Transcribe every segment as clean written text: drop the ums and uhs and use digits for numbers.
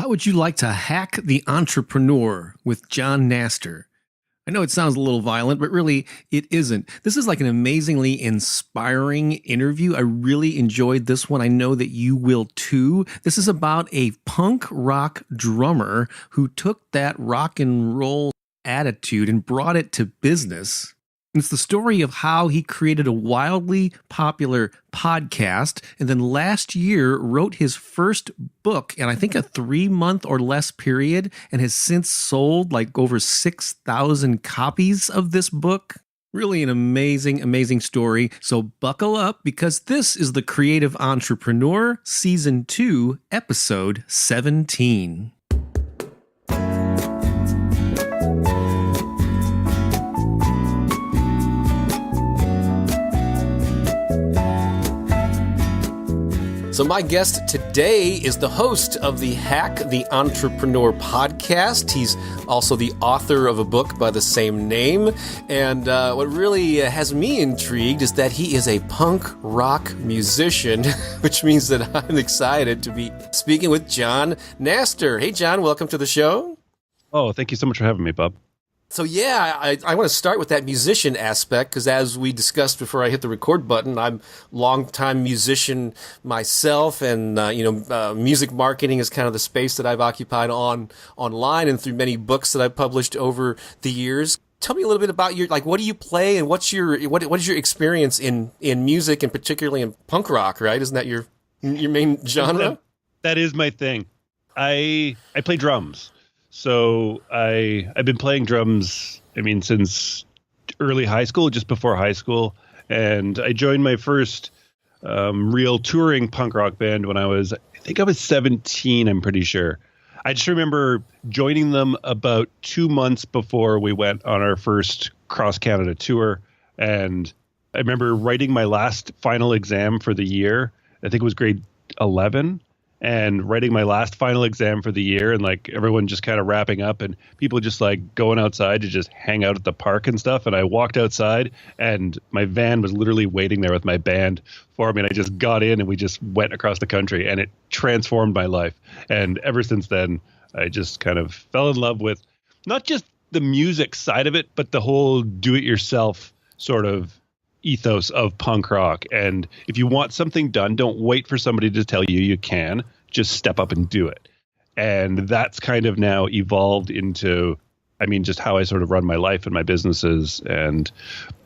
How would you like to hack the entrepreneur with Jon Nastor? I know it sounds a little violent, but really it isn't. This is like an amazingly inspiring interview. I really enjoyed this one. I know that you will too. This is about a punk rock drummer who took that rock and roll attitude and brought it to business. It's the story of how he created a wildly popular podcast and then last year wrote his first book in I think a 3-month or less period and has since sold like over 6,000 copies of this book. Really an amazing, amazing story. So buckle up because this is The Creative Entrepreneur, Season 2, Episode 17. So my guest today is the host of the Hack the Entrepreneur podcast. He's also the author of a book by the same name. And what really has me intrigued is that he is a punk rock musician, which means that I'm excited to be speaking with Jon Nastor. Hey, Jon, welcome to the show. Oh, thank you so much for having me, Bob. So yeah, I want to start with that musician aspect because as we discussed before I hit the record button, I'm a longtime musician myself, and music marketing is kind of the space that I've occupied online and through many books that I've published over the years. Tell me a little bit about what do you play and what is your experience in music and particularly in punk rock, right? Isn't that your main genre? That is my thing. I play drums. So I've been playing drums, since early high school, just before high school. And I joined my first real touring punk rock band when I was 17, I'm pretty sure. I just remember joining them about 2 months before we went on our first cross-Canada tour. And I remember writing my last final exam for the year. I think it was grade 11. And writing my last final exam for the year and everyone just kind of wrapping up and people just going outside to just hang out at the park and stuff. And I walked outside and my van was literally waiting there with my band for me. And I just got in and we just went across the country and it transformed my life. And ever since then, I just kind of fell in love with not just the music side of it, but the whole do-it-yourself sort of ethos of punk rock. And if you want something done, don't wait for somebody to tell you you can. Just step up and do it. And that's kind of now evolved into, just how I sort of run my life and my businesses. And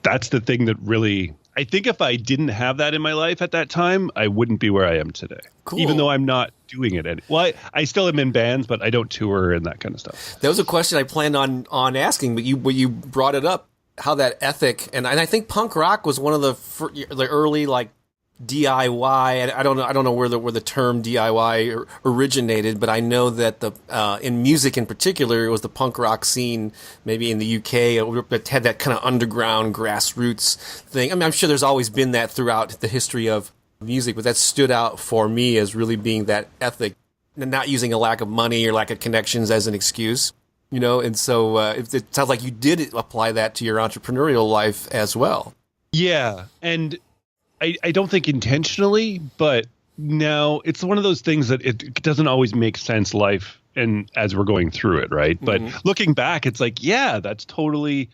that's the thing that really, I think if I didn't have that in my life at that time, I wouldn't be where I am today. Cool. Even though I'm not doing it. Well, I still am in bands, but I don't tour and that kind of stuff. That was a question I planned on asking, but you brought it up. How that ethic, and I think punk rock was one of the early DIY, and I don't know where the term DIY originated, but I know that in music in particular, it was the punk rock scene, maybe in the UK, that had that kind of underground grassroots thing. I'm sure there's always been that throughout the history of music, but that stood out for me as really being that ethic, and not using a lack of money or lack of connections as an excuse. And so it sounds like you did apply that to your entrepreneurial life as well. Yeah. And I don't think intentionally, but now it's one of those things that it doesn't always make sense life and as we're going through it. Right. But looking back, it's that's totally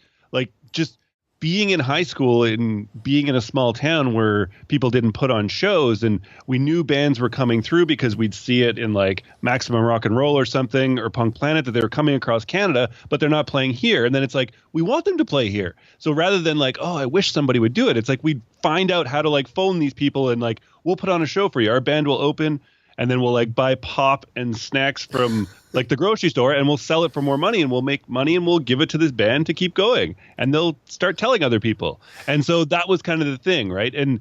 just being in high school and being in a small town where people didn't put on shows and we knew bands were coming through because we'd see it in Maximum Rock and Roll or something or Punk Planet that they were coming across Canada, but they're not playing here. And then it's we want them to play here. So rather than oh, I wish somebody would do it. It's we'd find out how to phone these people and we'll put on a show for you. Our band will open and then we'll buy pop and snacks from the grocery store and we'll sell it for more money and we'll make money and we'll give it to this band to keep going and they'll start telling other people. And so that was kind of the thing. Right. And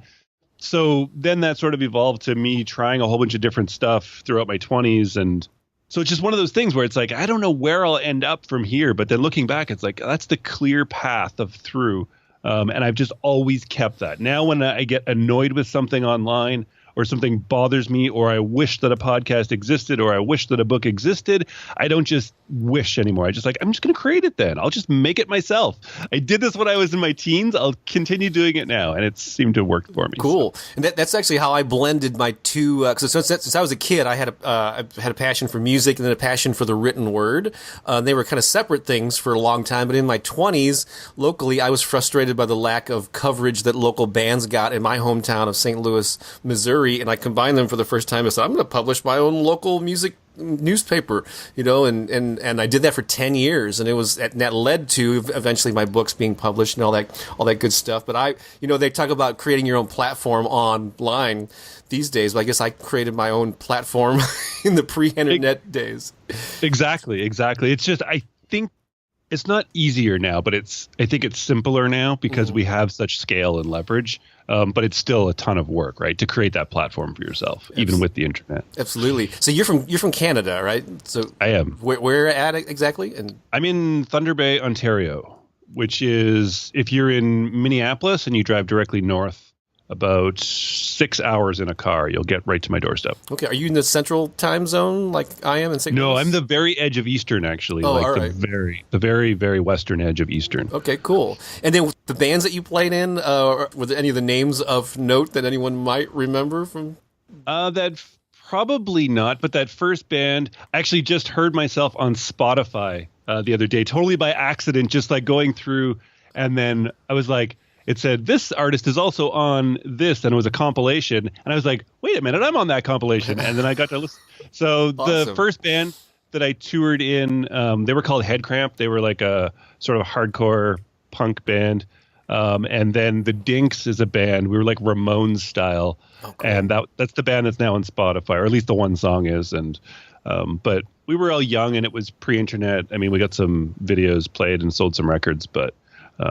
so then that sort of evolved to me trying a whole bunch of different stuff throughout my 20s. And so it's just one of those things where it's I don't know where I'll end up from here. But then looking back, it's that's the clear path of through. And I've just always kept that. Now when I get annoyed with something online or something bothers me, or I wish that a podcast existed, or I wish that a book existed, I don't just wish anymore. I'm just going to create it then. I'll just make it myself. I did this when I was in my teens. I'll continue doing it now. And it seemed to work for me. Cool. So. And that's actually how I blended my two, because since I was a kid, I had a passion for music and then a passion for the written word. They were kind of separate things for a long time. But in my 20s, locally, I was frustrated by the lack of coverage that local bands got in my hometown of St. Louis, Missouri, and I combined them for the first time. I said, I'm going to publish my own local music newspaper, and I did that for 10 years, and that led to eventually my books being published and all that good stuff. But they talk about creating your own platform online these days, but I guess I created my own platform in the pre-internet days. Exactly. It's just, I think it's not easier now, but I think it's simpler now because we have such scale and leverage. But it's still a ton of work, right, to create that platform for yourself, even with the internet. Absolutely. So you're from Canada, right? So I am. Where at exactly? And I'm in Thunder Bay, Ontario, which is, if you're in Minneapolis and you drive directly north about 6 hours in a car, you'll get right to my doorstep. Okay. Are you in the central time zone like I am in St. Louis? No, I'm the very edge of Eastern, actually. Oh, like all the right. very, very western edge of Eastern. Okay, cool. And then the bands that you played in, were there any of the names of note that anyone might remember from? That probably not, but that first band, I actually just heard myself on Spotify the other day, totally by accident, just like going through, and then I was like, it said, this artist is also on this, and it was a compilation. And I was like, wait a minute, I'm on that compilation. And then I got to listen. So Awesome. The first band that I toured in, they were called Head Cramp. They were like a sort of hardcore punk band. And then the Dinks is a band. We were like Ramones style. Oh, cool. And that's the band that's now on Spotify, or at least the one song is. And but we were all young, and it was pre-internet. I mean, we got some videos played and sold some records, but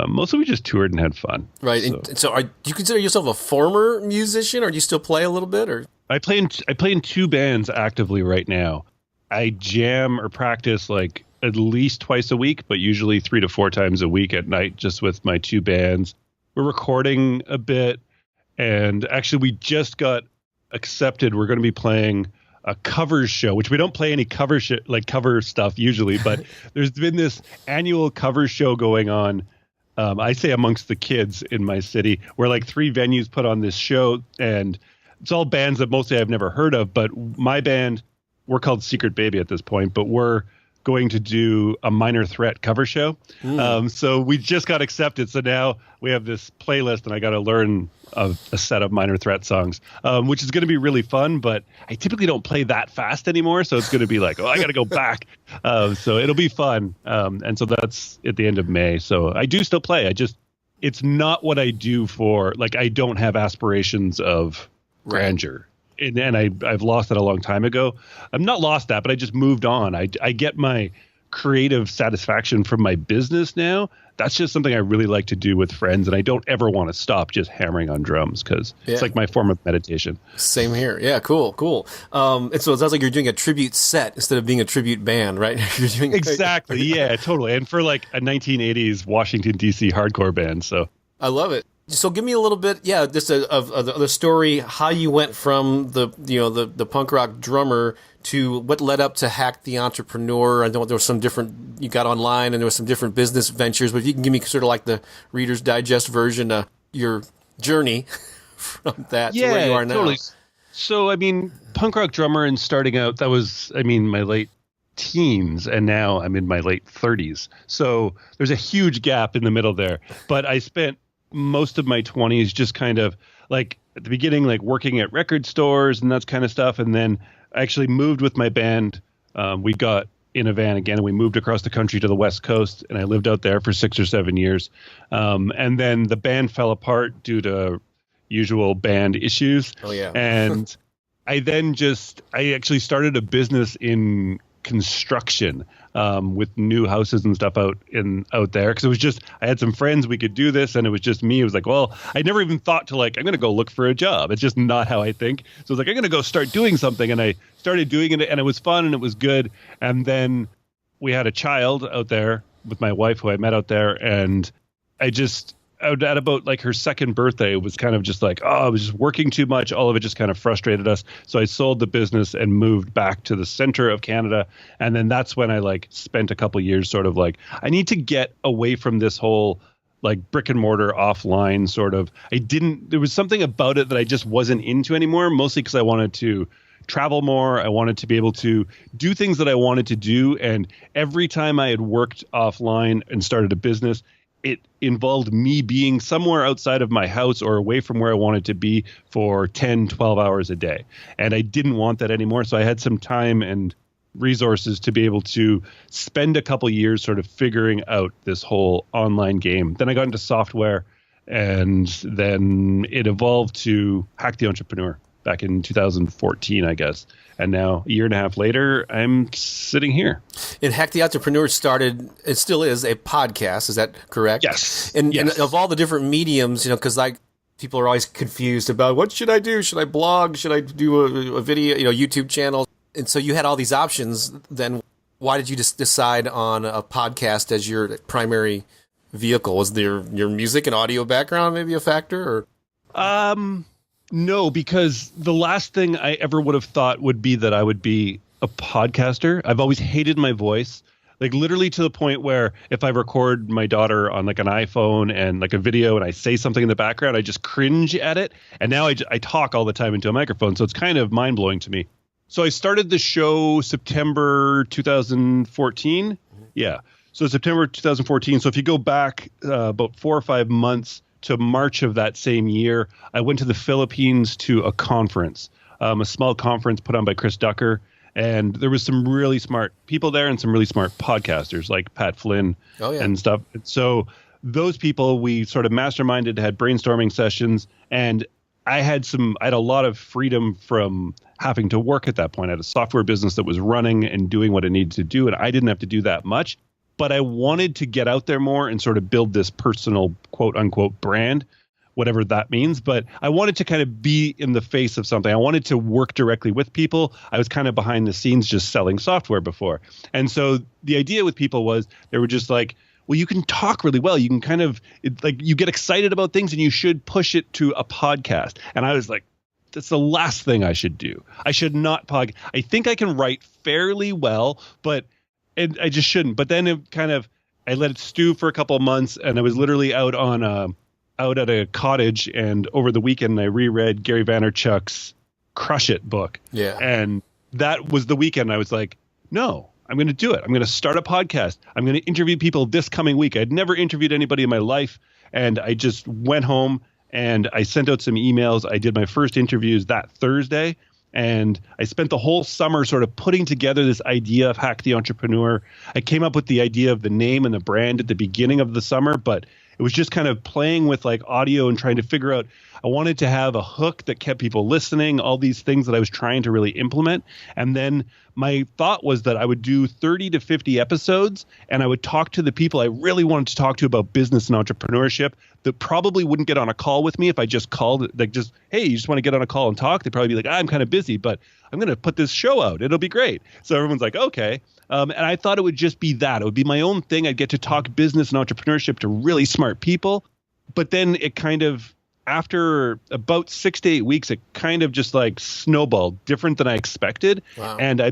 mostly we just toured and had fun. Right. So, and so do you consider yourself a former musician, or do you still play a little bit? Or I play in two bands actively right now. I jam or practice like at least twice a week, but usually 3 to 4 times a week at night, just with my two bands. We're recording a bit, and actually we just got accepted. We're going to be playing a covers show, which we don't play any cover stuff usually, but there's been this annual cover show going on. I say amongst the kids in my city, where like 3 venues put on this show, and it's all bands that mostly I've never heard of. But my band, we're called Secret Baby at this point, but we're going to do a Minor Threat cover show. So we just got accepted. So now we have this playlist, and I got to learn a set of Minor Threat songs, which is going to be really fun. But I typically don't play that fast anymore. So it's going to be like, I got to go back. So it'll be fun. And so that's at the end of May. So I do still play. It's not what I do for, like, I don't have aspirations of grandeur. And I've lost that a long time ago. I'm not lost that, but I just moved on. I get my creative satisfaction from my business now. That's just something I really like to do with friends, and I don't ever want to stop just hammering on drums because it's like my form of meditation. Same here. Yeah, cool. And so it sounds like you're doing a tribute set instead of being a tribute band, right? You're doing exactly. Yeah, totally. And for like a 1980s Washington, D.C. hardcore band. So I love it. So give me a little bit, just of the story, how you went from the punk rock drummer to what led up to Hack the Entrepreneur. I know there was some different, you got online and there was some different business ventures, but if you can give me sort of like the Reader's Digest version of your journey from that to where you are now. Totally. So, I mean, punk rock drummer and starting out, that was, my late teens, and now I'm in my late 30s. So there's a huge gap in the middle there. But I spent most of my 20s just kind of like at the beginning, like working at record stores and that kind of stuff. And then I actually moved with my band. We got in a van again, and we moved across the country to the West Coast, and I lived out there for 6 or 7 years. And then the band fell apart due to usual band issues. Oh yeah. And I actually started a business in construction with new houses and stuff out there, because it was just, I had some friends, we could do this, and it was just me. It was like, well, I never even thought to like, I'm going to go look for a job. It's just not how I think. So I was like, I'm going to go start doing something, and I started doing it, and it was fun and it was good. And then we had a child out there with my wife who I met out there, and I at about like her second birthday, it was kind of just like, I was just working too much. All of it just kind of frustrated us. So I sold the business and moved back to the center of Canada. And then that's when I like spent a couple years sort of like, I need to get away from this whole like brick and mortar offline sort of. There was something about it that I just wasn't into anymore, mostly because I wanted to travel more. I wanted to be able to do things that I wanted to do. And every time I had worked offline and started a business, it involved me being somewhere outside of my house or away from where I wanted to be for 10, 12 hours a day. And I didn't want that anymore. So I had some time and resources to be able to spend a couple years sort of figuring out this whole online game. Then I got into software, and then it evolved to Hack the Entrepreneur back in 2014, I guess. And now, a year and a half later, I'm sitting here. And Hack the Entrepreneur started, it still is, a podcast. Is that correct? Yes. And Yes. of all the different mediums, because like people are always confused about what should I do? Should I blog? Should I do a video, YouTube channel? And so you had all these options. Then why did you just decide on a podcast as your primary vehicle? Was there your music and audio background maybe a factor? Or? No, because the last thing I ever would have thought would be that I would be a podcaster. I've always hated my voice, like literally to the point where if I record my daughter on like an iPhone and like a video and I say something in the background, I just cringe at it. And now I talk all the time into a microphone. So it's kind of mind blowing to me. So I started the show September 2014. Yeah. So September 2014. So if you go back about 4 or 5 months to March of that same year, I went to the Philippines to a conference, a small conference put on by Chris Ducker. And there was some really smart people there and some really smart podcasters like Pat Flynn and stuff. So those people, we sort of masterminded, had brainstorming sessions, and I had a lot of freedom from having to work at that point. I had a software business that was running and doing what it needed to do, and I didn't have to do that much. But I wanted to get out there more and sort of build this personal quote unquote brand, whatever that means. But I wanted to kind of be in the face of something. I wanted to work directly with people. I was kind of behind the scenes just selling software before. And so the idea with people was they were just like, well, you can talk really well. You can kind of you get excited about things and you should push it to a podcast. And I was like, that's the last thing I should do. I should not podcast. I think I can write fairly well, but I just shouldn't. But then I let it stew for a couple of months, and I was literally out at a cottage, and over the weekend I reread Gary Vaynerchuk's Crush It book. Yeah. And that was the weekend I was like, no, I'm going to do it. I'm going to start a podcast. I'm going to interview people this coming week. I'd never interviewed anybody in my life, and I just went home and I sent out some emails. I did my first interviews that Thursday. And I spent the whole summer sort of putting together this idea of Hack the Entrepreneur. I came up with the idea of the name and the brand at the beginning of the summer, but it was just kind of playing with like audio and trying to figure out, I wanted to have a hook that kept people listening, all these things that I was trying to really implement. And then my thought was that I would do 30 to 50 episodes, and I would talk to the people I really wanted to talk to about business and entrepreneurship that probably wouldn't get on a call with me if I just called, like, just, hey, you just want to get on a call and talk? They'd probably be like, I'm kind of busy, but I'm going to put this show out. It'll be great. So everyone's like, okay. And I thought it would just be that. It would be my own thing. I'd get to talk business and entrepreneurship to really smart people. But then it kind of, after about 6 to 8 weeks, it kind of just like snowballed different than I expected. Wow. And I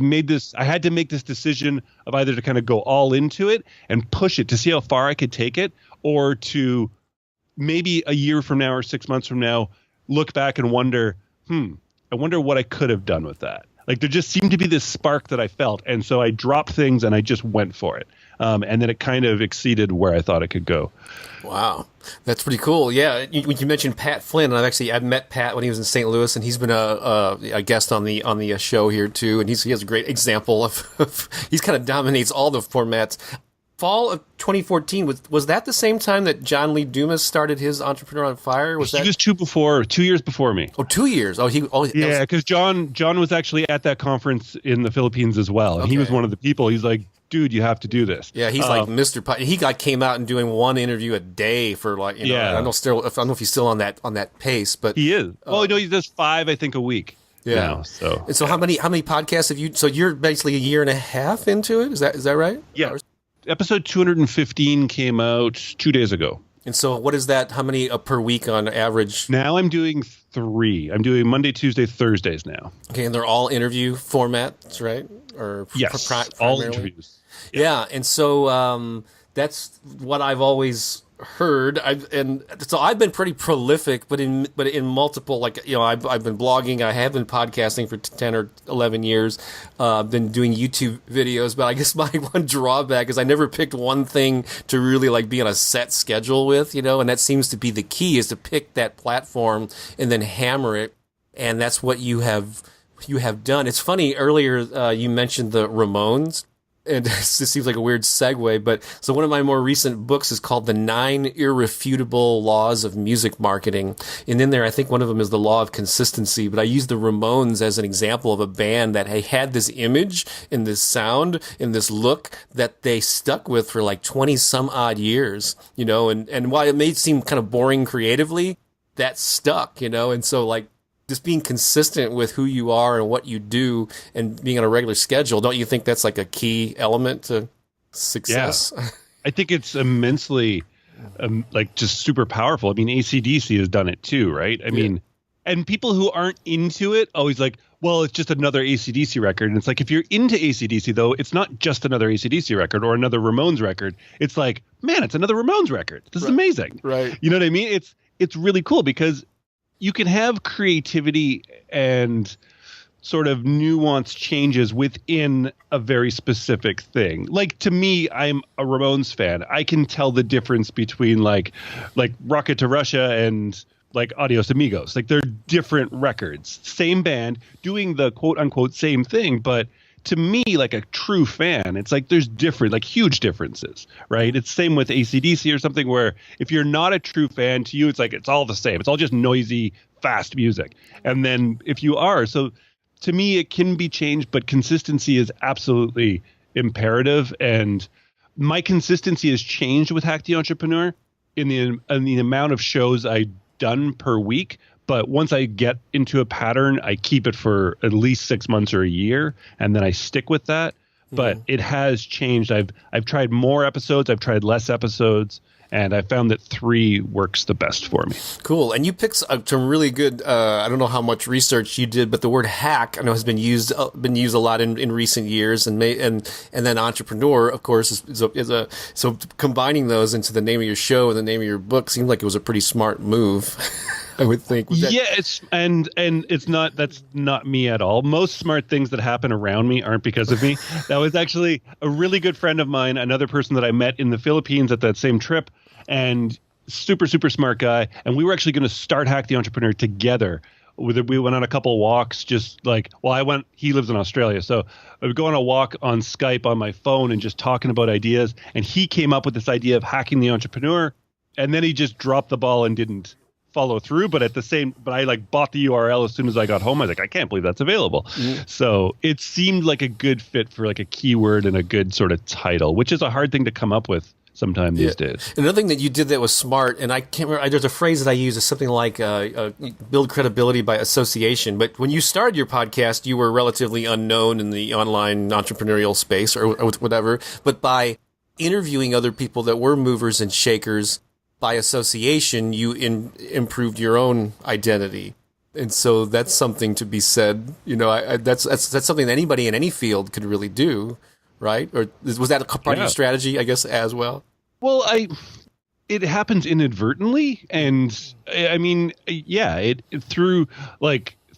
had to make this decision of either to kind of go all into it and push it to see how far I could take it, or to maybe a year from now or 6 months from now, look back and wonder, I wonder what I could have done with that. Like, there just seemed to be this spark that I felt. And so I dropped things and I just went for it. And then it kind of exceeded where I thought it could go. Wow. That's pretty cool. Yeah. You mentioned Pat Flynn. I've met Pat when he was in St. Louis, and he's been a guest on the show here too. And he has a great example of he's kind of dominates all the formats. Fall of 2014, was that the same time that John Lee Dumas started his Entrepreneur on Fire? He was 2 years before me. Oh, 2 years. Yeah, because John was actually at that conference in the Philippines as well, and he was one of the people. He's like, dude, you have to do this. Yeah, he's like Mr. He came out and doing one interview a day for I don't know if he's still on that pace, but he is. He does 5, I think, a week. Yeah. Now, and so how many podcasts have you? So you're basically a year and a half into it. Is that right? Yeah. Episode 215 came out 2 days ago. And so what is that? How many per week on average? Now I'm doing 3. I'm doing Monday, Tuesday, Thursdays now. Okay, and they're all interview formats, right? Or Yes, all primarily? interviews. Yeah, and so that's what I've always heard. I've been pretty prolific, but in multiple, like, you know, I've been blogging, I have been podcasting for 10 or 11 years. I've been doing YouTube videos, but I guess my one drawback is I never picked one thing to really like be on a set schedule with, you know, and that seems to be the key, is to pick that platform and then hammer it, and that's what you have done. It's funny, earlier you mentioned the Ramones. And this seems like a weird segue, but so one of my more recent books is called The 9 Irrefutable Laws of Music Marketing. And in there, I think one of them is the law of consistency, but I use the Ramones as an example of a band that had this image and this sound and this look that they stuck with for like 20 some odd years, you know, and while it may seem kind of boring creatively, that stuck, you know, and so like, just being consistent with who you are and what you do and being on a regular schedule, don't you think that's like a key element to success? Yeah. I think it's immensely, like, just super powerful. I mean, AC/DC has done it too, right? I mean, and people who aren't into it always like, well, it's just another AC/DC record. And it's like, if you're into AC/DC, though, it's not just another AC/DC record or another Ramones record. It's like, man, it's another Ramones record. This is amazing. Right. You know what I mean? It's really cool because you can have creativity and sort of nuanced changes within a very specific thing. Like, to me, I'm a Ramones fan. I can tell the difference between like Rocket to Russia and like Adios Amigos. Like, they're different records, same band doing the quote unquote same thing, but to me, like a true fan, it's like there's different, like huge differences, right? It's same with AC/DC or something, where if you're not a true fan, to you, it's like it's all the same. It's all just noisy, fast music. And then if you are, so to me, it can be changed, but consistency is absolutely imperative. And my consistency has changed with Hack the Entrepreneur in the amount of shows I've done per week. But once I get into a pattern, I keep it for at least 6 months or a year, and then I stick with that. But it has changed. I've tried more episodes. I've tried less episodes. And I found that 3 works the best for me. Cool. And you picked some really good, I don't know how much research you did, but the word hack, I know, has been used a lot in recent years. And then entrepreneur, of course, so combining those into the name of your show and the name of your book seemed like it was a pretty smart move. I would think. That's not me at all. Most smart things that happen around me aren't because of me. That was actually a really good friend of mine, another person that I met in the Philippines at that same trip, and super, super smart guy. And we were actually going to start Hack the Entrepreneur together. We went on a couple of walks, just like, well, he lives in Australia. So I would go on a walk on Skype on my phone and just talking about ideas. And he came up with this idea of hacking the entrepreneur. And then he just dropped the ball and didn't follow through, but I like bought the URL as soon as I got home. I was like, I can't believe that's available. So it seemed like a good fit for like a keyword and a good sort of title, which is a hard thing to come up with sometime these days. Another thing that you did that was smart, and I can't remember, there's a phrase that I use, is something like build credibility by association. But when you started your podcast, you were relatively unknown in the online entrepreneurial space or whatever. But by interviewing other people that were movers and shakers, by association, you improved your own identity. And so that's something to be said. You know, that's something that anybody in any field could really do, right? Or was that a part of your strategy, I guess, as well? Well, it happens inadvertently. And I mean,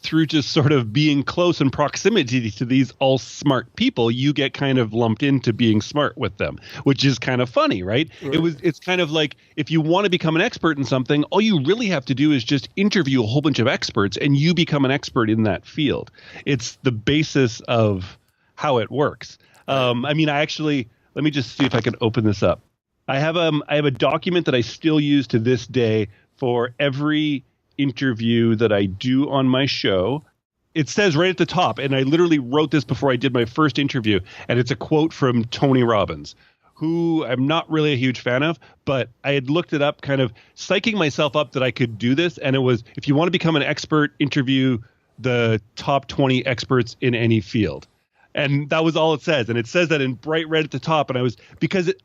through just sort of being close in proximity to these all smart people, you get kind of lumped into being smart with them, which is kind of funny, right? It's kind of like, if you want to become an expert in something, all you really have to do is just interview a whole bunch of experts and you become an expert in that field. It's the basis of how it works. Let me just see if I can open this up. I have a document that I still use to this day for every interview that I do on my show. It says right at the top, and I literally wrote this before I did my first interview, and it's a quote from Tony Robbins, who I'm not really a huge fan of, but I had looked it up, kind of psyching myself up that I could do this. And it was, if you want to become an expert, interview the top 20 experts in any field. And that was all it says. And it says that in bright red at the top. And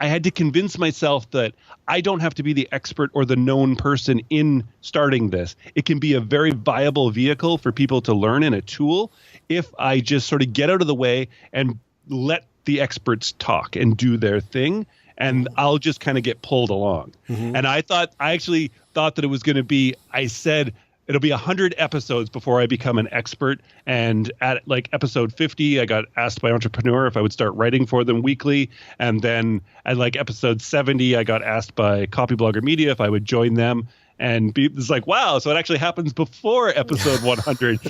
I had to convince myself that I don't have to be the expert or the known person in starting this. It can be a very viable vehicle for people to learn, and a tool, if I just sort of get out of the way and let the experts talk and do their thing. And I'll just kind of get pulled along. Mm-hmm. And I actually thought that it was going to be, I said, it'll be 100 episodes before I become an expert. And at like episode 50, I got asked by Entrepreneur if I would start writing for them weekly. And then at like episode 70, I got asked by Copyblogger Media if I would join them. And it's like, wow, so it actually happens before episode 100.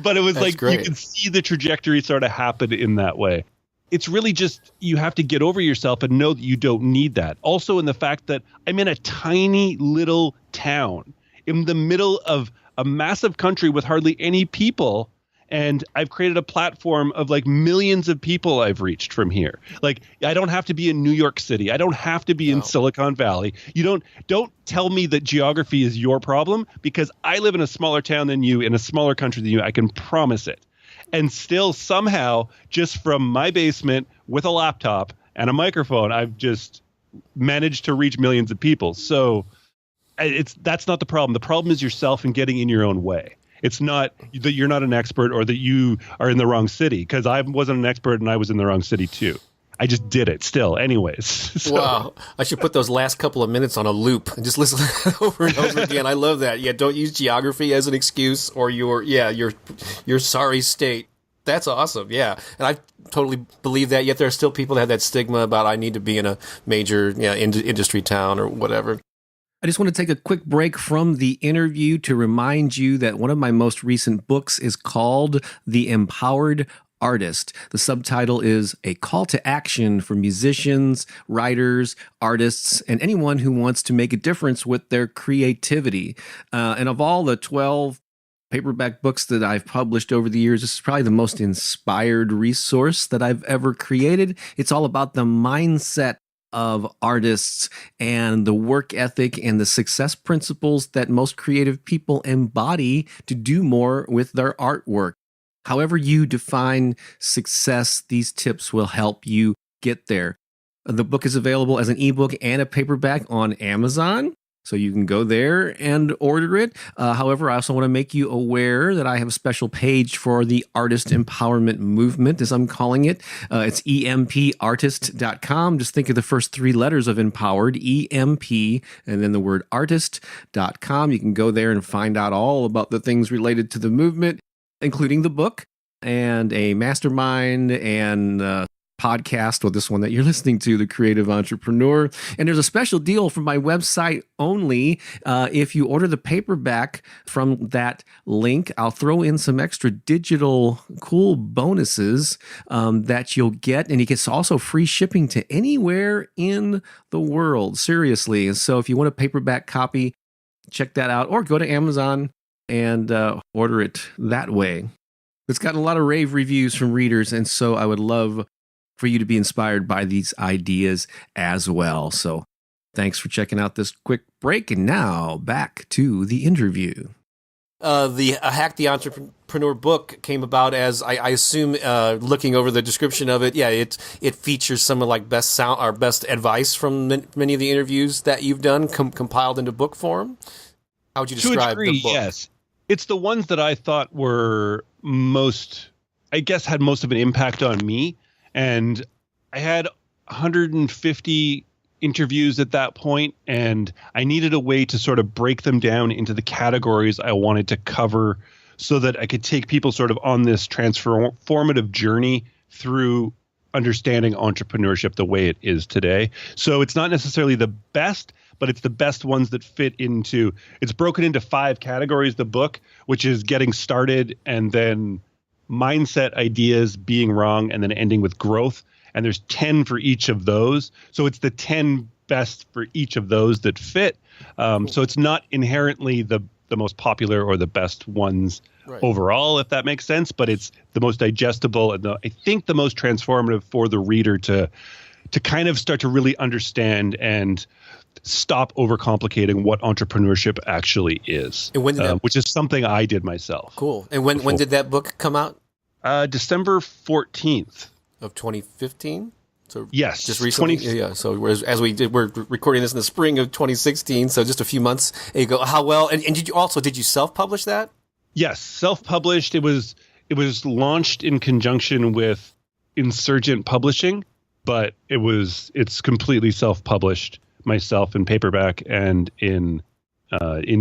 But it was That's like, great. You can see the trajectory sort of happen in that way. It's really just, you have to get over yourself and know that you don't need that. Also in the fact that I'm in a tiny little town in the middle of a massive country with hardly any people. And I've created a platform of like millions of people I've reached from here. Like, I don't have to be in New York City. I don't have to be in Silicon Valley. You don't tell me that geography is your problem, because I live in a smaller town than you, in a smaller country than you. I can promise it. And still somehow, just from my basement with a laptop and a microphone, I've just managed to reach millions of people. So that's not the problem. The problem is yourself and getting in your own way. It's not that you're not an expert or that you are in the wrong city, because I wasn't an expert and I was in the wrong city too. I just did it still anyways. So. Wow. I should put those last couple of minutes on a loop and just listen over and over again. I love that. Yeah, don't use geography as an excuse or your sorry state. That's awesome. Yeah. And I totally believe that. Yet there are still people that have that stigma about I need to be in a major industry town or whatever. I just want to take a quick break from the interview to remind you that one of my most recent books is called The Empowered Artist. The subtitle is a call to action for musicians, writers, artists, and anyone who wants to make a difference with their creativity. And of all the 12 paperback books that I've published over the years, this is probably the most inspired resource that I've ever created. It's all about the mindset of artists and the work ethic and the success principles that most creative people embody to do more with their artwork. However you define success, these tips will help you get there. The book is available as an ebook and a paperback on Amazon, so you can go there and order it. However, I also want to make you aware that I have a special page for the artist empowerment movement, as I'm calling it. It's empartist.com. Just think of the first three letters of empowered, EMP, and then the word artist.com. You can go there and find out all about the things related to the movement, including the book and a mastermind and podcast, or this one that you're listening to, The Creative Entrepreneur. And there's a special deal from my website only. If you order the paperback from that link, I'll throw in some extra digital cool bonuses that you'll get. And you get also free shipping to anywhere in the world. Seriously. And so if you want a paperback copy, check that out, or go to Amazon and order it that way. It's gotten a lot of rave reviews from readers, and so I would love for you to be inspired by these ideas as well. So thanks for checking out this quick break, and now back to the interview. The Hack the Entrepreneur book came about as, I assume, looking over the description of it, it features some of like best advice from many of the interviews that you've done compiled into book form. How would you describe the book? Yes. It's the ones that I thought were had most of an impact on me. And I had 150 interviews at that point, and I needed a way to sort of break them down into the categories I wanted to cover so that I could take people sort of on this transformative journey through understanding entrepreneurship the way it is today. So it's not necessarily the best, but it's the best ones that fit into, it's broken into 5 categories, the book, which is getting started, and then mindset, ideas, being wrong, and then ending with growth. And there's 10 for each of those. So it's the 10 best for each of those that fit. So it's not inherently the most popular or the best ones overall, if that makes sense, but it's the most digestible and I think the most transformative for the reader to kind of start to really understand and stop overcomplicating what entrepreneurship actually is, and when did which is something I did myself. Cool. And when did that book come out? December 14th of 2015. So yes, just recently. Yeah. So we're recording this in the spring of 2016. So just a few months ago. How well? And did you self-publish that? Yes, self-published. It was launched in conjunction with Insurgent Publishing, but it's completely self-published myself in paperback and in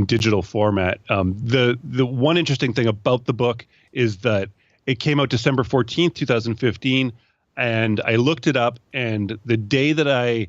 digital format. The one interesting thing about the book is that it came out December 14th, 2015, and I looked it up, and the day that I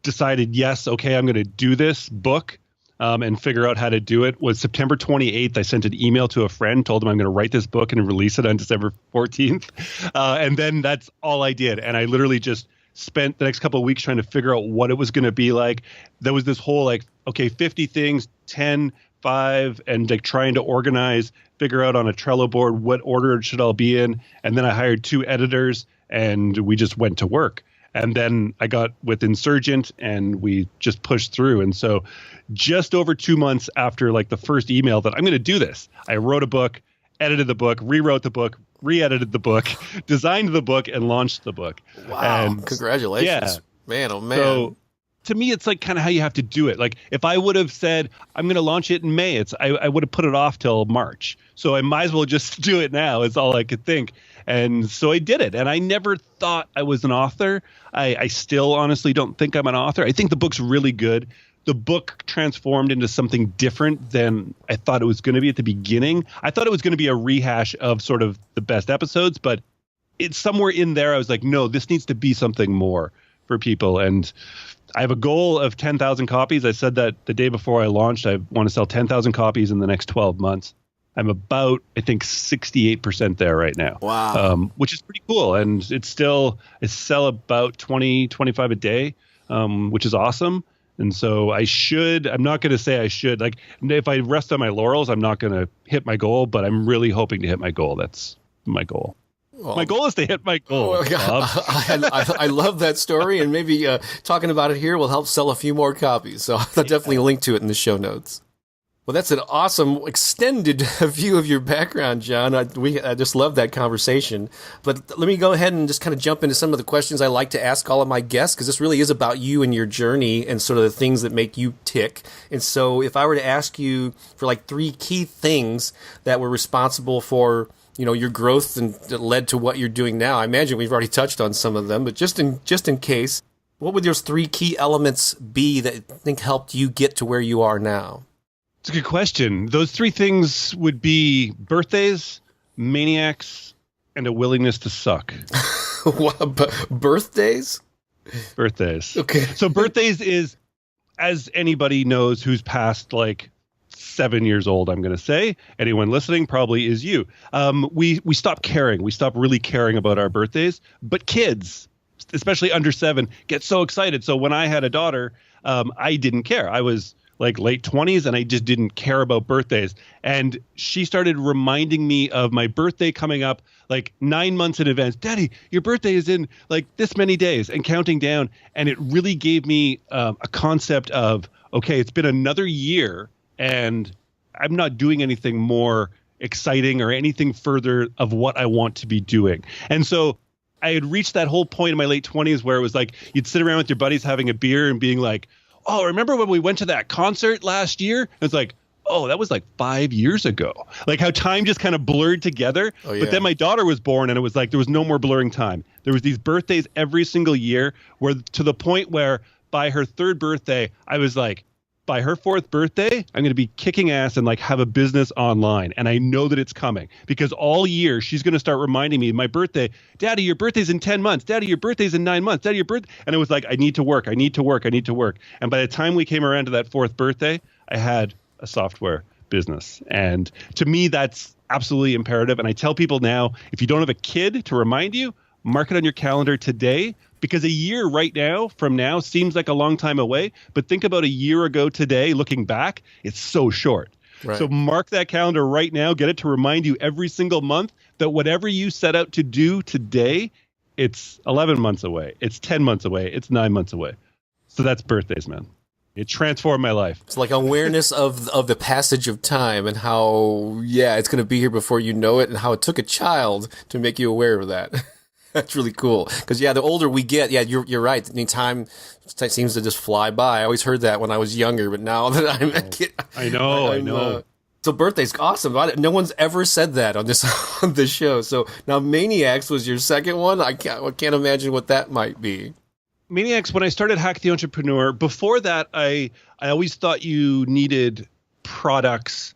decided, yes, okay, I'm going to do this book and figure out how to do it was September 28th. I sent an email to a friend, told him I'm going to write this book and release it on December 14th. And then that's all I did. And I literally just spent the next couple of weeks trying to figure out what it was going to be like. There was this whole 50 things, 10, 5, and trying to organize, figure out on a Trello board what order it should all be in. And then I hired 2 editors and we just went to work. And then I got with Insurgent and we just pushed through. And so just over 2 months after the first email that I'm going to do this, I wrote a book, edited the book, rewrote the book, re-edited the book, designed the book, and launched the book. Wow. And congratulations. Yeah. Man, oh man. So to me, it's kind of how you have to do it. If I would have said, I'm going to launch it in May, I would have put it off till March. So I might as well just do it now is all I could think. And so I did it. And I never thought I was an author. I still honestly don't think I'm an author. I think the book's really good. The book transformed into something different than I thought it was going to be at the beginning. I thought it was going to be a rehash of sort of the best episodes, but it's somewhere in there. I was like, no, this needs to be something more for people. And I have a goal of 10,000 copies. I said that the day before I launched, I want to sell 10,000 copies in the next 12 months. I'm about, I think, 68% there right now. Wow. Which is pretty cool. And I sell about 20, 25 a day, which is awesome. And so I'm not going to say I should. If I rest on my laurels, I'm not going to hit my goal, but I'm really hoping to hit my goal. That's my goal. Well, my goal is to hit my goal. I love that story, and maybe talking about it here will help sell a few more copies. So I'll definitely link to it in the show notes. Well, that's an awesome extended view of your background, Jon. I just love that conversation. But let me go ahead and just kind of jump into some of the questions I like to ask all of my guests, because this really is about you and your journey and sort of the things that make you tick. And so if I were to ask you for 3 key things that were responsible for your growth and that led to what you're doing now, I imagine we've already touched on some of them, but just in case, what would those 3 key elements be that you think helped you get to where you are now? It's a good question. Those 3 things would be birthdays, maniacs, and a willingness to suck. Birthdays? Birthdays. Okay. So birthdays is, as anybody knows who's past 7 years old, I'm going to say, anyone listening probably is you. We stop caring. We stop really caring about our birthdays. But kids, especially under 7, get so excited. So when I had a daughter, I didn't care. I was late 20s and I just didn't care about birthdays. And she started reminding me of my birthday coming up 9 months in advance. Daddy, your birthday is in this many days, and counting down. And it really gave me a concept of, okay, it's been another year and I'm not doing anything more exciting or anything further of what I want to be doing. And so I had reached that whole point in my late 20s where it was you'd sit around with your buddies having a beer and being like, oh, remember when we went to that concert last year? And it's oh, that was 5 years ago. How time just kind of blurred together. Oh, yeah. But then my daughter was born and it was there was no more blurring time. There was these birthdays every single year where to the point where by her 3rd birthday, I was by her 4th birthday, I'm going to be kicking ass and have a business online. And I know that it's coming because all year she's going to start reminding me of my birthday. Daddy, your birthday's in 10 months. Daddy, your birthday's in 9 months. Daddy, your birthday. And it was I need to work. I need to work. I need to work. And by the time we came around to that 4th birthday, I had a software business. And to me, that's absolutely imperative. And I tell people now, if you don't have a kid to remind you, mark it on your calendar today. Because a year right now from now seems like a long time away, but think about a year ago today, looking back, it's so short. Right. So mark that calendar right now, get it to remind you every single month that whatever you set out to do today, it's 11 months away, it's 10 months away, it's 9 months away. So that's birthdays, man. It transformed my life. It's like awareness of the passage of time and how, it's going to be here before you know it, and how it took a child to make you aware of that. That's really cool. Because, the older we get, you're right. Time seems to just fly by. I always heard that when I was younger, but now that I'm a kid. I know. So birthday's awesome. No one's ever said that on this show. So now Maniacs was your second one. I can't imagine what that might be. Maniacs, when I started Hack the Entrepreneur, before that, I always thought you needed products.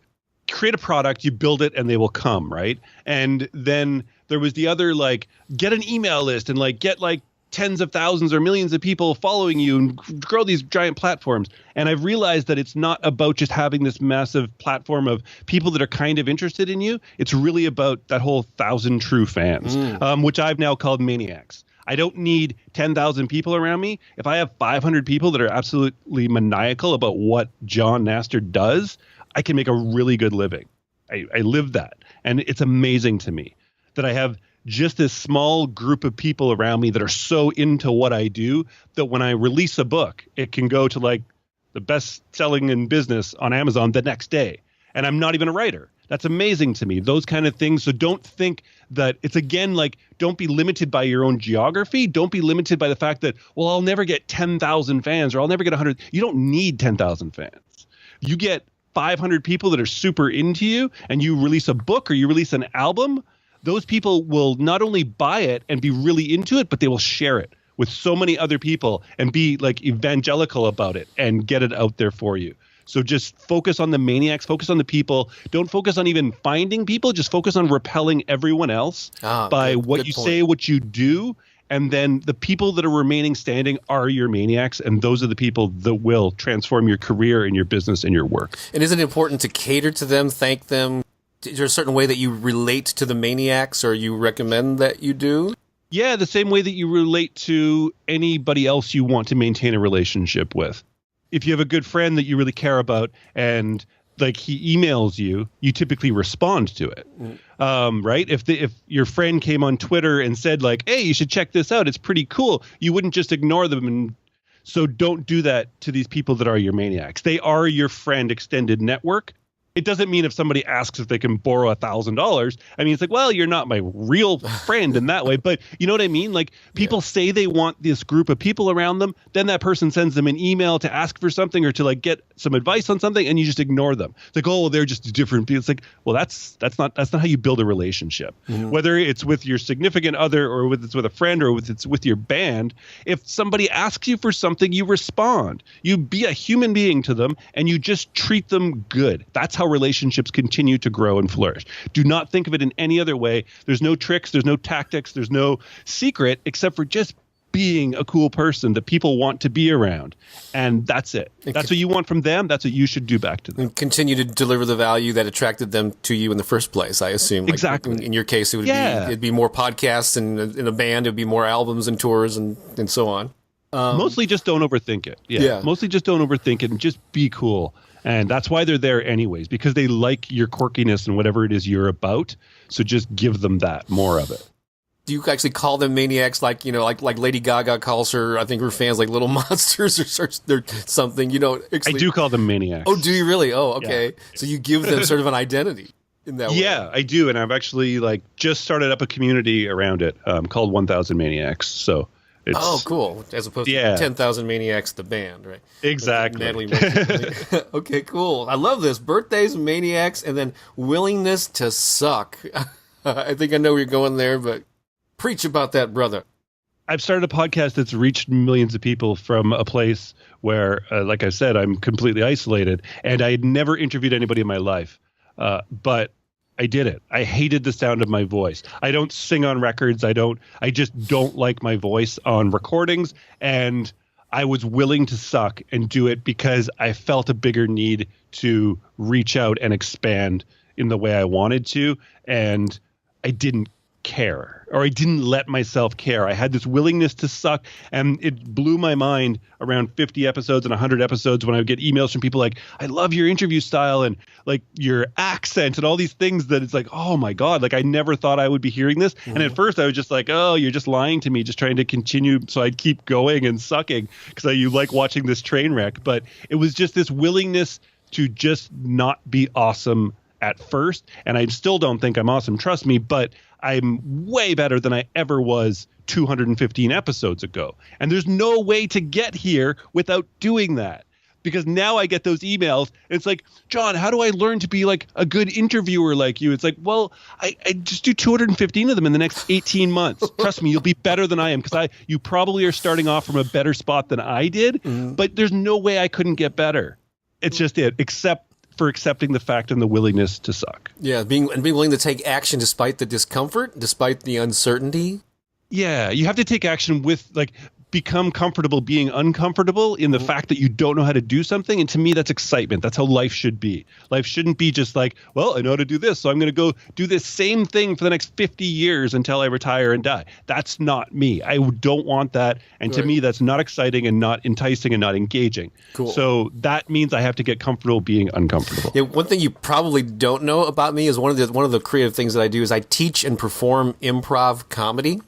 Create a product, you build it, and they will come, right? And then there was the other, like, get an email list and, like, get, like, tens of thousands or millions of people following you and grow these giant platforms. And I've realized that it's not about just having this massive platform of people that are kind of interested in you. It's really about that whole 1,000 true fans, which I've now called Maniacs. I don't need 10,000 people around me. If I have 500 people that are absolutely maniacal about what Jon Nastor does, I can make a really good living. I live that. And it's amazing to me that I have just this small group of people around me that are so into what I do that when I release a book, it can go to like the best selling in business on Amazon the next day. And I'm not even a writer. That's amazing to me, those kind of things. So don't think that it's, again, like, don't be limited by your own geography. Don't be limited by the fact that, well, I'll never get 10,000 fans or I'll never get 100. You don't need 10,000 fans. You get 500 people that are super into you and you release a book or you release an album. Those people will not only buy it and be really into it, but they will share it with so many other people and be like evangelical about it and get it out there for you. So just focus on the Maniacs, focus on the people. Don't focus on even finding people. Just focus on repelling everyone else by what you say, what you do. And then the people that are remaining standing are your Maniacs. And those are the people that will transform your career and your business and your work. And is it important to cater to them, thank them? Is there a certain way that you relate to the Maniacs or you recommend that you do? Yeah, the same way that you relate to anybody else you want to maintain a relationship with. If you have a good friend that you really care about and like he emails you, you typically respond to it, right? If your friend came on Twitter and said like, hey, you should check this out, it's pretty cool, you wouldn't just ignore them. And so don't do that to these people that are your Maniacs. They are your friend extended network. It doesn't mean if somebody asks if they can borrow $1,000. I mean, it's like, well, you're not my real friend in that way. But you know what I mean? Like people say they want this group of people around them. Then that person sends them an email to ask for something or to like get some advice on something. And you just ignore them. It's like, oh, they're just different people. It's like, well, that's not how you build a relationship. Mm-hmm. Whether it's with your significant other or it's with a friend or it's with your band. If somebody asks you for something, you respond. You be a human being to them and you just treat them good. That's how relationships continue to grow and flourish. Do not think of it in any other way. There's no tricks, there's no tactics, there's no secret except for just being a cool person that people want to be around. And that's it. That's what you want from them. That's what you should do back to them. And continue to deliver the value that attracted them to you in the first place, I assume. Like exactly. In your case, it would be it'd be more podcasts, and in a band, it would be more albums and tours and so on. Mostly just don't overthink it. Yeah. Mostly just don't overthink it and just be cool. And that's why they're there anyways, because they like your quirkiness and whatever it is you're about. So just give them that, more of it. Do you actually call them Maniacs like Lady Gaga calls her, I think her fans like little monsters or something, I do call them Maniacs. Oh, do you really? Oh, okay. Yeah. So you give them sort of an identity in that way. Yeah, I do. And I've actually just started up a community around it called 1,000 Maniacs. So oh, cool. As opposed to 10,000 Maniacs, the band, right? Exactly. Okay, cool. I love this. Birthdays, Maniacs, and then willingness to suck. I think I know where you're going there, but preach about that, brother. I've started a podcast that's reached millions of people from a place where, like I said, I'm completely isolated, and I had never interviewed anybody in my life. But I did it. I hated the sound of my voice. I don't sing on records. I just don't like my voice on recordings. And I was willing to suck and do it because I felt a bigger need to reach out and expand in the way I wanted to. And I didn't care, or I didn't let myself care. I had this willingness to suck, and it blew my mind around 50 episodes and 100 episodes when I would get emails from people like, I love your interview style and like your accent and all these things that it's like, oh my God, like I never thought I would be hearing this. And at first I was just like, oh, you're just lying to me, just trying to continue. So I'd keep going and sucking because you like watching this train wreck. But it was just this willingness to just not be awesome at first. And I still don't think I'm awesome, trust me, but I'm way better than I ever was 215 episodes ago. And there's no way to get here without doing that. Because now I get those emails. And it's like, John, how do I learn to be like a good interviewer like you? It's like, well, I just do 215 of them in the next 18 months. Trust me, you'll be better than I am because you probably are starting off from a better spot than I did. But there's no way I couldn't get better. It's just except for accepting the fact and the willingness to suck. Yeah, being willing to take action despite the discomfort, despite the uncertainty. Yeah, you have to take action with become comfortable being uncomfortable in the fact that you don't know how to do something. And to me, that's excitement. That's how life should be. Life shouldn't be just like, well, I know how to do this, so I'm going to go do this same thing for the next 50 years until I retire and die. That's not me. I don't want that. And to me, that's not exciting and not enticing and not engaging. Cool. So that means I have to get comfortable being uncomfortable. Yeah, one thing you probably don't know about me is one of the creative things that I do is I teach and perform improv comedy.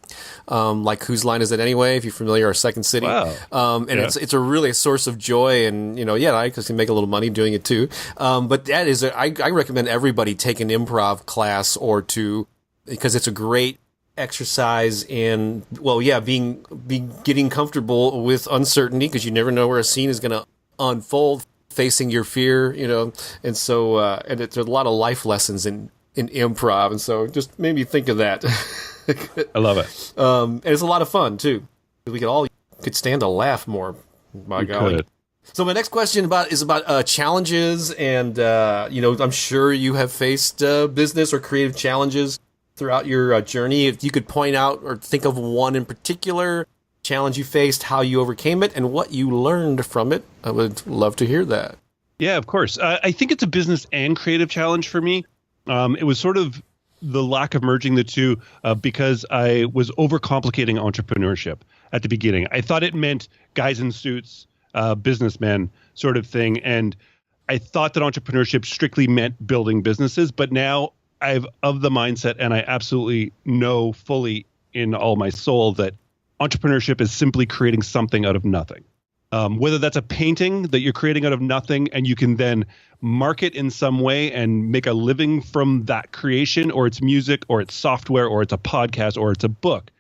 Like Whose Line Is It Anyway? If you're familiar, or Second City. Wow. It's a really a source of joy, and I can make a little money doing it too. But that is, I recommend everybody take an improv class or two because it's a great exercise in getting comfortable with uncertainty because you never know where a scene is going to unfold, facing your fear, and so and there's a lot of life lessons in improv, and so just made me think of that. I love it. And it's a lot of fun too. We could stand to laugh more. My God. So my next question is about challenges, and I'm sure you have faced business or creative challenges throughout your journey. If you could point out or think of one in particular challenge you faced, how you overcame it, and what you learned from it, I would love to hear that. Yeah, of course. I think it's a business and creative challenge for me. It was sort of the lack of merging the two because I was overcomplicating entrepreneurship at the beginning. I thought it meant guys in suits, businessmen sort of thing. And I thought that entrepreneurship strictly meant building businesses. But now I've of the mindset, and I absolutely know fully in all my soul that entrepreneurship is simply creating something out of nothing. Whether that's a painting that you're creating out of nothing and you can then market in some way and make a living from that creation, or it's music, or it's software, or it's a podcast, or it's a book,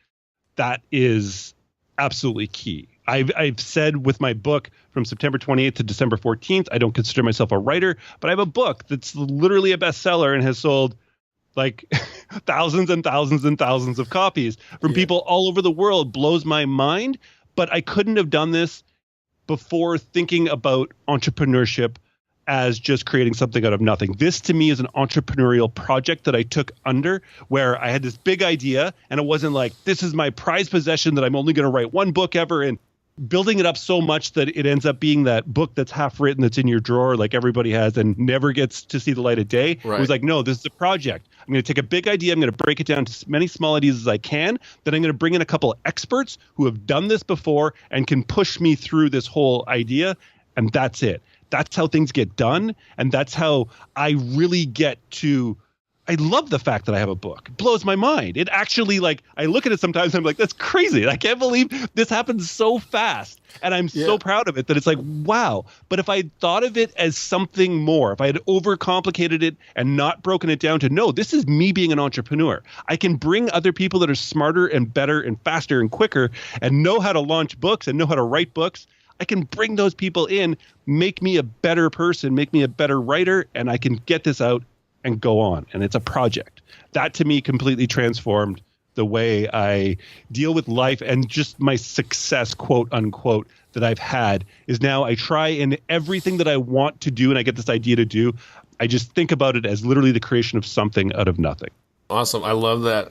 that is absolutely key. I've said with my book from September 28th to December 14th, I don't consider myself a writer, but I have a book that's literally a bestseller and has sold like thousands and thousands and thousands of copies from people all over the world. Blows my mind. But I couldn't have done this before thinking about entrepreneurship as just creating something out of nothing. This to me is an entrepreneurial project that I took under, where I had this big idea and it wasn't like, this is my prized possession that I'm only going to write one book ever, and building it up so much that it ends up being that book that's half written that's in your drawer like everybody has and never gets to see the light of day. Right. It was like, no, this is a project. I'm going to take a big idea. I'm going to break it down to as many small ideas as I can. Then I'm going to bring in a couple of experts who have done this before and can push me through this whole idea. And that's it. That's how things get done. And that's how I really get to, I love the fact that I have a book. It blows my mind. It actually, like, I look at it sometimes, I'm like, that's crazy. I can't believe this happened so fast. And I'm so proud of it that it's like, wow. But if I had thought of it as something more, if I had overcomplicated it and not broken it down to, no, this is me being an entrepreneur. I can bring other people that are smarter and better and faster and quicker and know how to launch books and know how to write books. I can bring those people in, make me a better person, make me a better writer, and I can get this out and go on. And it's a project. That to me completely transformed the way I deal with life, and just my success, quote unquote, that I've had is now I try in everything that I want to do and I get this idea to do. I just think about it as literally the creation of something out of nothing. Awesome. I love that.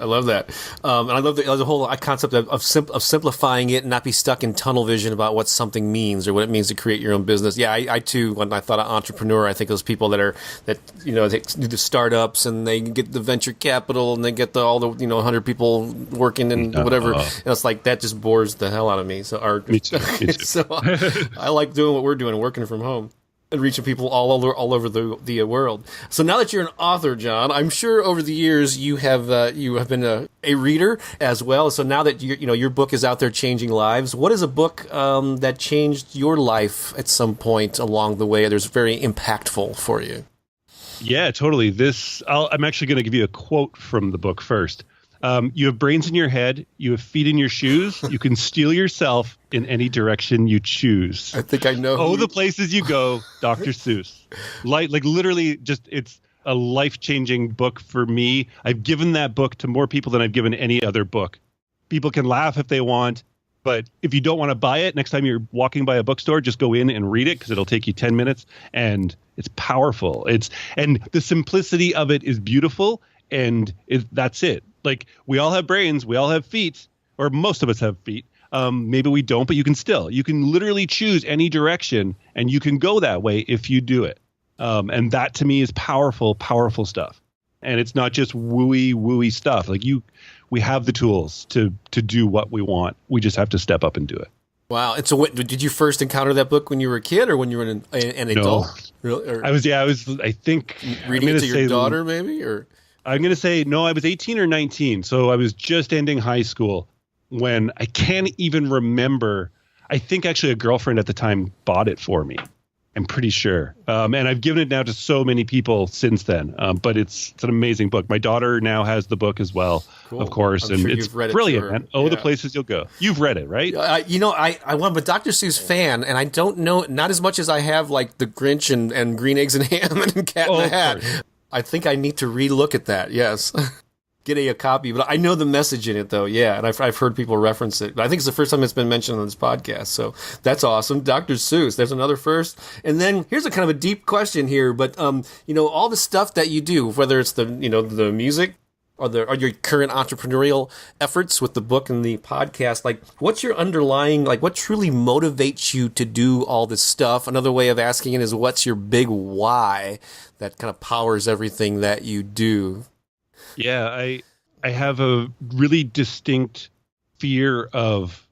And I love the whole concept of simplifying it and not be stuck in tunnel vision about what something means or what it means to create your own business. Yeah, I too, when I thought of entrepreneur, I think those people that they do the startups and they get the venture capital and they get all the 100 people working and whatever. And it's like that just bores the hell out of me. So Me too. so I like doing what we're doing and working from home and reaching people all over the world. So now that you're an author, Jon, I'm sure over the years you have been a reader as well. So now that your book is out there changing lives, what is a book that changed your life at some point along the way? That's very impactful for you. Yeah, totally. I'm actually going to give you a quote from the book first. You have brains in your head. You have feet in your shoes. You can steal yourself in any direction you choose. I think I know. Oh, the places you go, Dr. Seuss. Like literally, it's a life-changing book for me. I've given that book to more people than I've given any other book. People can laugh if they want, but if you don't want to buy it, next time you're walking by a bookstore, just go in and read it because it'll take you 10 minutes, and it's powerful. And the simplicity of it is beautiful, and that's it. Like, we all have brains, we all have feet, or most of us have feet. Maybe we don't, but you can literally choose any direction and you can go that way if you do it. And that to me is powerful, powerful stuff. And it's not just wooey stuff. Like we have the tools to do what we want. We just have to step up and do it. Wow. And so did you first encounter that book when you were a kid or when you were an adult? Really? I think reading it to your daughter maybe, or I'm going to say, no, I was 18 or 19. So I was just ending high school when I can't even remember. I think actually a girlfriend at the time bought it for me. I'm pretty sure. And I've given it now to so many people since then. But it's an amazing book. My daughter now has the book as well, cool. Of course. I'm and sure it's you've read brilliant, it man. The places you'll go. You've read it, right? I'm a Dr. Seuss fan, and I don't know, not as much as I have like The Grinch and Green Eggs and Ham and Cat in the Hat. I think I need to relook at that. Yes, get a copy. But I know the message in it, though. Yeah, and I've heard people reference it. But I think it's the first time it's been mentioned on this podcast. So that's awesome, Dr. Seuss. There's another first. And then here's a kind of a deep question here. But all the stuff that you do, whether it's the music or your current entrepreneurial efforts with the book and the podcast, like what's your underlying, like what truly motivates you to do all this stuff? Another way of asking it is, what's your big why that kind of powers everything that you do? Yeah, I have a really distinct fear of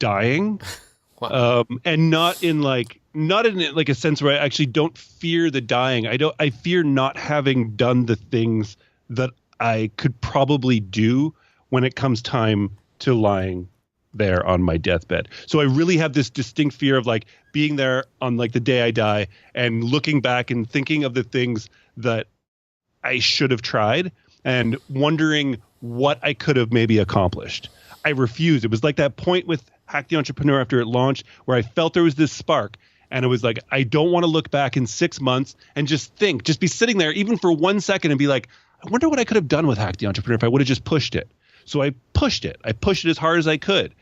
dying. Wow. And not in a sense where I actually don't fear the dying. I fear not having done the things that I could probably do when it comes time to lying there on my deathbed. So I really have this distinct fear of like being there on like the day I die and looking back and thinking of the things that I should have tried and wondering what I could have maybe accomplished. I refused. It was like that point with Hack the Entrepreneur after it launched where I felt there was this spark. And it was like, I don't want to look back in 6 months and just be sitting there even for 1 second and be like, I wonder what I could have done with Hack the Entrepreneur if I would have just pushed it. So I pushed it. I pushed it as hard as I could,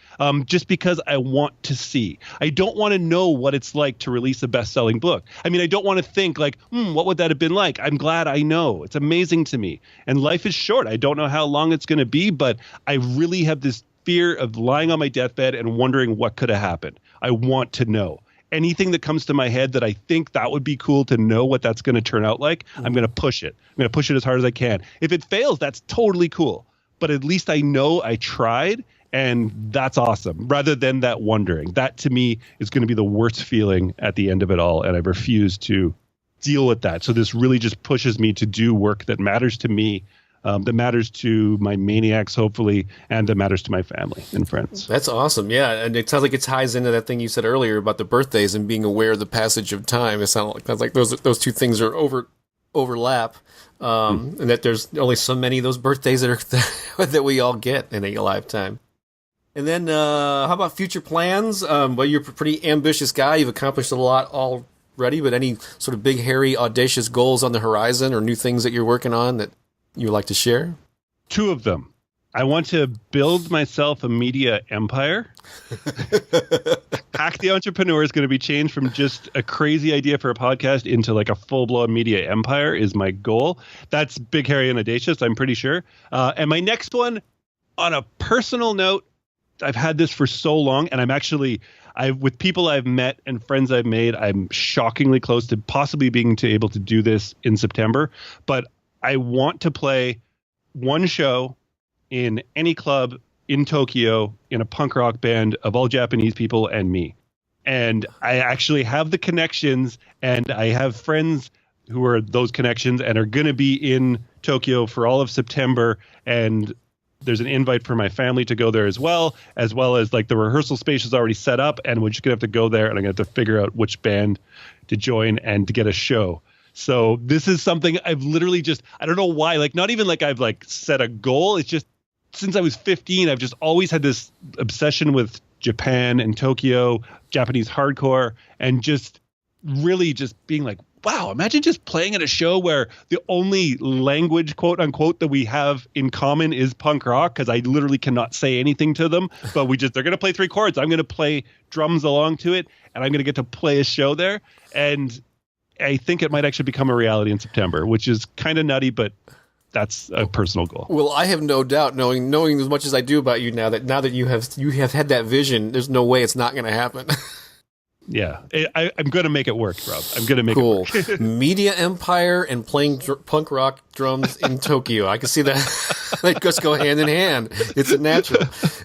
just because I want to see. I don't want to know what it's like to release a best-selling book. I mean, I don't want to think like, what would that have been like? I'm glad I know. It's amazing to me. And life is short. I don't know how long it's going to be, but I really have this fear of lying on my deathbed and wondering what could have happened. I want to know. Anything that comes to my head that I think that would be cool to know what that's going to turn out like, I'm going to push it. I'm going to push it as hard as I can. If it fails, that's totally cool. But at least I know I tried, and that's awesome. Rather than that wondering. That, to me, is going to be the worst feeling at the end of it all, and I refuse to deal with that. So this really just pushes me to do work that matters to me, that matters to my maniacs, hopefully, and that matters to my family and friends. That's awesome. Yeah. And it sounds like it ties into that thing you said earlier about the birthdays and being aware of the passage of time. It sounds like those two things are overlap. And that there's only so many of those birthdays that we all get in a lifetime. And then, how about future plans? Well, you're a pretty ambitious guy. You've accomplished a lot already, but any sort of big, hairy, audacious goals on the horizon or new things that you're working on that you would like to share? 2 of them. I want to build myself a media empire. Hack the Entrepreneur is going to be changed from just a crazy idea for a podcast into like a full-blown media empire is my goal. That's big, hairy, and audacious, I'm pretty sure. And my next one, on a personal note, I've had this for so long, and with people I've met and friends I've made, I'm shockingly close to possibly being able to do this in September. But I want to play one show in any club in Tokyo in a punk rock band of all Japanese people and me. And I actually have the connections, and I have friends who are those connections and are going to be in Tokyo for all of September. And there's an invite for my family to go there as well as like the rehearsal space is already set up, and we're just going to have to go there, and I'm going to have to figure out which band to join and to get a show. So this is something I've literally I don't know why, like not even like I've like set a goal. It's just since I was 15, I've just always had this obsession with Japan and Tokyo, Japanese hardcore, and just really just being like, wow, imagine just playing at a show where the only language, quote unquote, that we have in common is punk rock, because I literally cannot say anything to them, but they're going to play 3 chords. I'm going to play drums along to it, and I'm going to get to play a show there. And I think it might actually become a reality in September, which is kind of nutty, but that's a personal goal. Well, I have no doubt, knowing as much as I do about you now that you have had that vision, there's no way it's not going to happen. Yeah, I'm going to make it work, Rob. I'm going to make it work. Media empire and playing punk rock drums in Tokyo. I can see that. They just go hand in hand. It's a natural.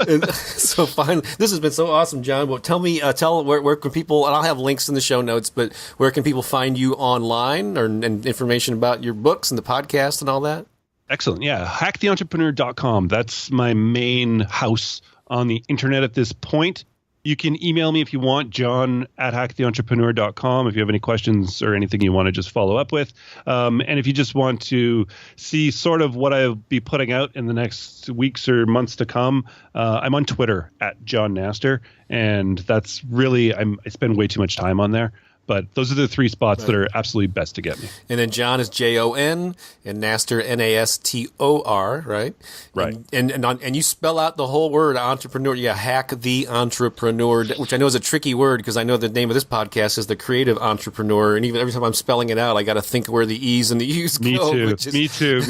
And so finally, this has been so awesome, John. Well, tell where can people, and I'll have links in the show notes, but where can people find you online and information about your books and the podcast and all that? Excellent. Yeah. HackTheEntrepreneur.com. That's my main house on the internet at this point. You can email me if you want, john@hacktheentrepreneur.com, if you have any questions or anything you want to just follow up with. And if you just want to see sort of what I'll be putting out in the next weeks or months to come, I'm on Twitter @Jon Nastor. And that's really, I spend way too much time on there. But those are the 3 spots that are absolutely best to get me. And then Jon is Jon and Nastor Nastor, right? Right. And you spell out the whole word entrepreneur. Yeah, Hack the Entrepreneur, which I know is a tricky word because I know the name of this podcast is The Creative Entrepreneur. And even every time I'm spelling it out, I got to think where the E's and the U's go. Me too.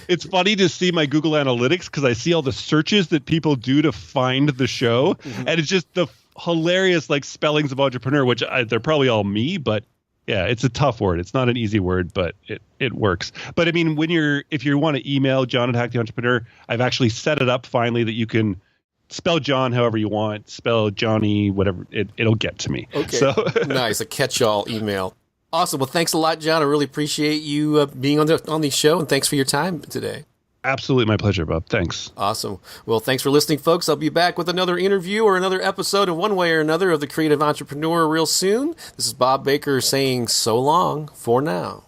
It's funny to see my Google Analytics because I see all the searches that people do to find the show. Mm-hmm. And it's just the hilarious like spellings of entrepreneur, which they're probably all me, but yeah, it's a tough word. It's not an easy word, but it works. But I mean, if you want to email John@HackTheEntrepreneur, I've actually set it up finally that you can spell John however you want, spell Johnny, whatever, it'll get to me. Okay. So nice, a catch-all email. Awesome. Well, thanks a lot, John. I really appreciate you being on the show, and thanks for your time today. Absolutely my pleasure, Bob. Thanks. Awesome. Well, thanks for listening, folks. I'll be back with another interview or another episode in one way or another of The Creative Entrepreneur real soon. This is Bob Baker saying so long for now.